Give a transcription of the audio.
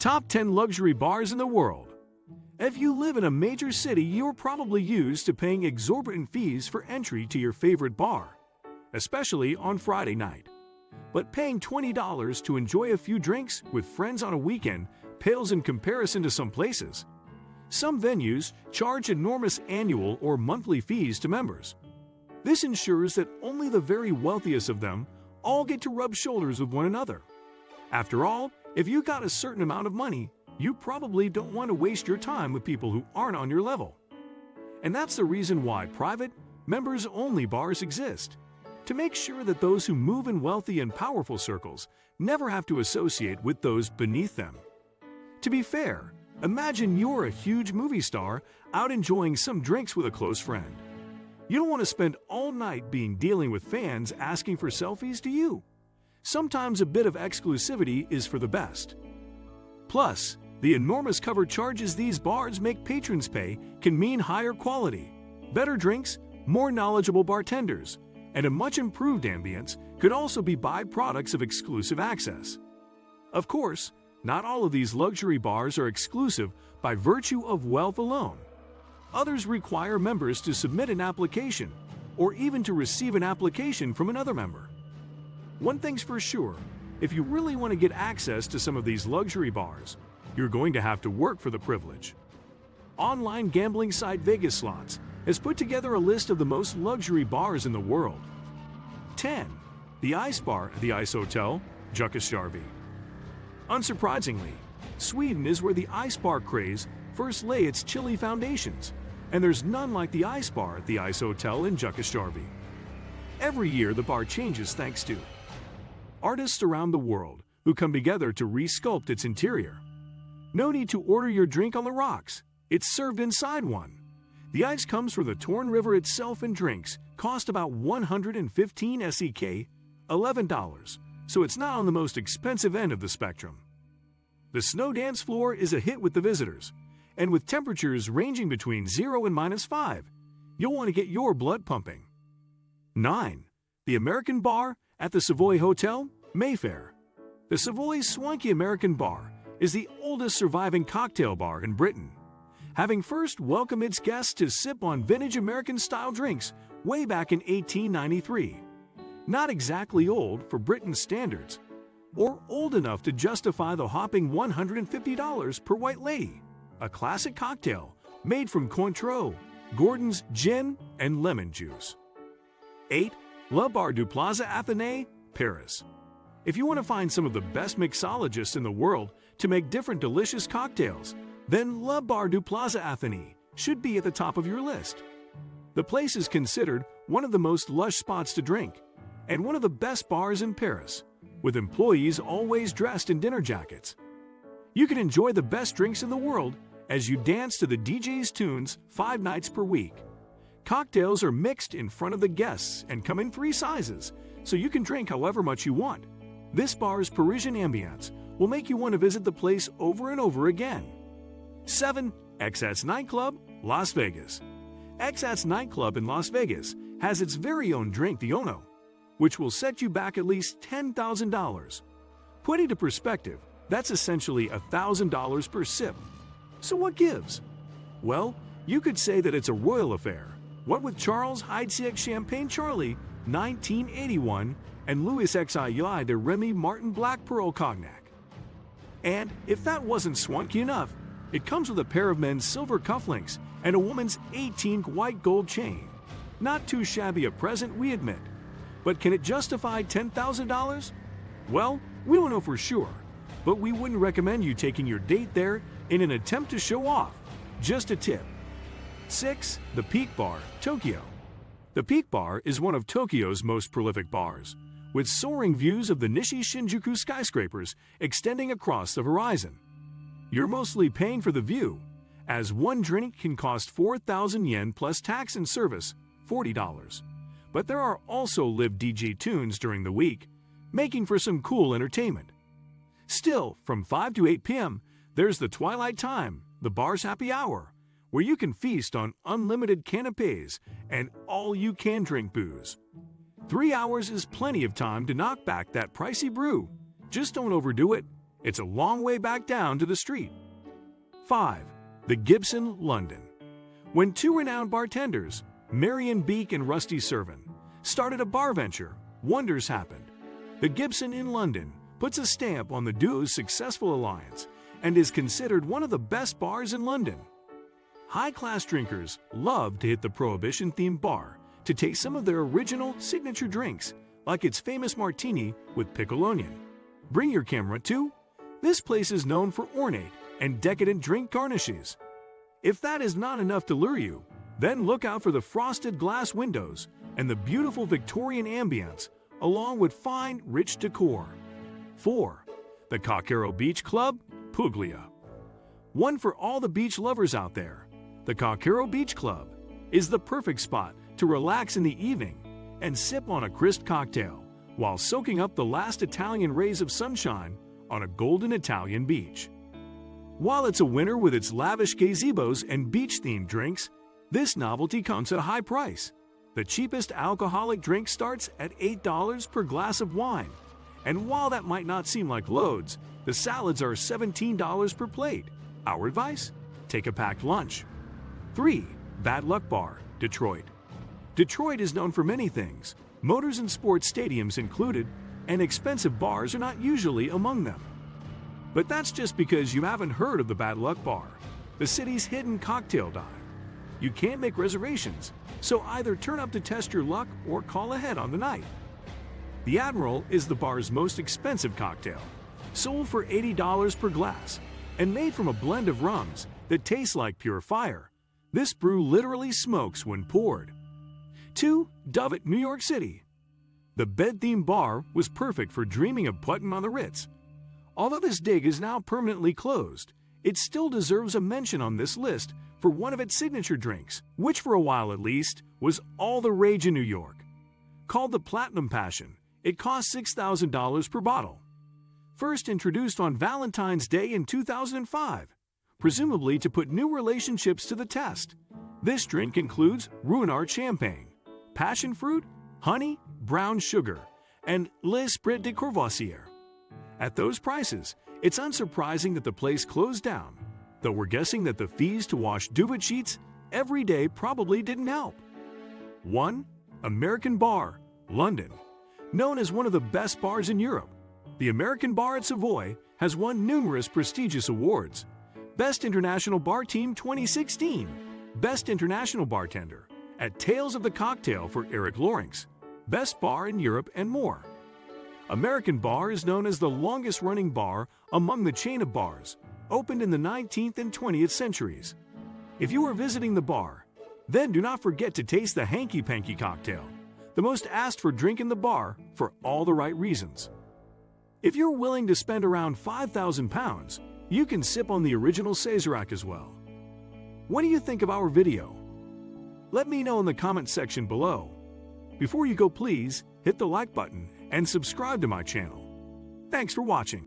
Top 10 Luxury Bars in the World. If you live in a major city, you're probably used to paying exorbitant fees for entry to your favorite bar, especially on Friday night. But paying $20 to enjoy a few drinks with friends on a weekend pales in comparison to some places. Some venues charge enormous annual or monthly fees to members. This ensures that only the very wealthiest of them all get to rub shoulders with one another. After all, if you got a certain amount of money, you probably don't want to waste your time with people who aren't on your level. And that's the reason why private, members-only bars exist, to make sure that those who move in wealthy and powerful circles never have to associate with those beneath them. To be fair, imagine you're a huge movie star out enjoying some drinks with a close friend. You don't want to spend all night dealing with fans asking for selfies, do you? Sometimes a bit of exclusivity is for the best. Plus, the enormous cover charges these bars make patrons pay can mean higher quality, better drinks, more knowledgeable bartenders, and a much improved ambience could also be byproducts of exclusive access. Of course, not all of these luxury bars are exclusive by virtue of wealth alone. Others require members to submit an application or even to receive an application from another member. One thing's for sure, if you really want to get access to some of these luxury bars, you're going to have to work for the privilege. Online gambling site Vegas Slots has put together a list of the most luxury bars in the world. 10. The Ice Bar at the Ice Hotel, Jukkasjärvi. Unsurprisingly, Sweden is where the ice bar craze first lay its chilly foundations, and there's none like the Ice Bar at the Ice Hotel in Jukkasjärvi. Every year the bar changes thanks to artists around the world who come together to re-sculpt its interior. No need to order your drink on the rocks. It's served inside one. The ice comes from the Torn River itself, and drinks cost about 115 SEK, $11, so it's not on the most expensive end of the spectrum. The snow dance floor is a hit with the visitors, and with temperatures ranging between 0 and -5, you'll want to get your blood pumping. 9. The American Bar at the Savoy Hotel, Mayfair. The Savoy's swanky American Bar is the oldest surviving cocktail bar in Britain, having first welcomed its guests to sip on vintage American-style drinks way back in 1893. Not exactly old for Britain's standards, or old enough to justify the hopping $150 per white lady, a classic cocktail made from Cointreau, Gordon's gin, and lemon juice. 8. Le Bar du Plaza Athénée, Paris. If you want to find some of the best mixologists in the world to make different delicious cocktails, then Le Bar du Plaza Athénée should be at the top of your list. The place is considered one of the most lush spots to drink, and one of the best bars in Paris, with employees always dressed in dinner jackets. You can enjoy the best drinks in the world as you dance to the DJ's tunes 5 nights per week. Cocktails are mixed in front of the guests and come in 3 sizes, so you can drink however much you want. This bar's Parisian ambience will make you want to visit the place over and over again. 7. XS Nightclub, Las Vegas. XS Nightclub in Las Vegas has its very own drink, the Ono, which will set you back at least $10,000. Put into perspective, that's essentially $1,000 per sip. So what gives? Well, you could say that it's a royal affair, what with Charles Heidsieck Champagne Charlie, 1981, and Louis XI de Remy Martin Black Pearl Cognac. And if that wasn't swanky enough, it comes with a pair of men's silver cufflinks and a woman's 18th white gold chain. Not too shabby a present, we admit. But can it justify $10,000? Well, we don't know for sure, but we wouldn't recommend you taking your date there in an attempt to show off. Just a tip. 6. The Peak Bar, Tokyo. The Peak Bar is one of Tokyo's most prolific bars, with soaring views of the Nishi Shinjuku skyscrapers extending across the horizon. You're mostly paying for the view, as one drink can cost 4,000 yen plus tax and service, $40. But there are also live DJ tunes during the week, making for some cool entertainment. Still, from 5 to 8 p.m., there's the Twilight Time, the bar's happy hour, where you can feast on unlimited canapes and all-you-can-drink booze. 3 hours is plenty of time to knock back that pricey brew. Just don't overdo it, It's a long way back down to the street. 5. The Gibson, London. When two renowned bartenders, Marion Beek and Rusty Servan, started a bar venture, wonders happened. The Gibson in London puts a stamp on the duo's successful alliance and is considered one of the best bars in London. High-class drinkers love to hit the Prohibition-themed bar to taste some of their original signature drinks, like its famous martini with pickled onion. Bring your camera too. This place is known for ornate and decadent drink garnishes. If that is not enough to lure you, then look out for the frosted glass windows and the beautiful Victorian ambience, along with fine, rich decor. 4. The Cockero Beach Club, Puglia. One for all the beach lovers out there. The Cockero Beach Club is the perfect spot to relax in the evening and sip on a crisp cocktail while soaking up the last Italian rays of sunshine on a golden Italian beach. While it's a winner with its lavish gazebos and beach-themed drinks, this novelty comes at a high price. The cheapest alcoholic drink starts at $8 per glass of wine. And while that might not seem like loads, the salads are $17 per plate. Our advice? Take a packed lunch. 3. Bad Luck Bar, Detroit. Detroit is known for many things, motors and sports stadiums included, and expensive bars are not usually among them. But that's just because you haven't heard of the Bad Luck Bar, the city's hidden cocktail dive. You can't make reservations, so either turn up to test your luck or call ahead on the night. The Admiral is the bar's most expensive cocktail, sold for $80 per glass, and made from a blend of rums that tastes like pure fire. This brew literally smokes when poured. 2. Dove, New York City. The bed-themed bar was perfect for dreaming of putting on the Ritz. Although this dig is now permanently closed, it still deserves a mention on this list for one of its signature drinks, which for a while at least was all the rage in New York. Called the Platinum Passion, it cost $6,000 per bottle. First introduced on Valentine's Day in 2005, presumably to put new relationships to the test. This drink includes Ruinart champagne, passion fruit, honey, brown sugar, and l'Esprit de Courvoisier. At those prices, it's unsurprising that the place closed down, though we're guessing that the fees to wash duvet sheets every day probably didn't help. 1. American Bar, London. Known as one of the best bars in Europe, the American Bar at Savoy has won numerous prestigious awards. Best International Bar Team 2016, Best International Bartender, at Tales of the Cocktail for Eric Lawrence, Best Bar in Europe, and more. American Bar is known as the longest-running bar among the chain of bars, opened in the 19th and 20th centuries. If you are visiting the bar, then do not forget to taste the Hanky Panky cocktail, the most asked for drink in the bar for all the right reasons. If you're willing to spend around £5,000, you can sip on the original Sazerac as well. What do you think of our video? Let me know in the comment section below. Before you go, please hit the like button and subscribe to my channel. Thanks for watching.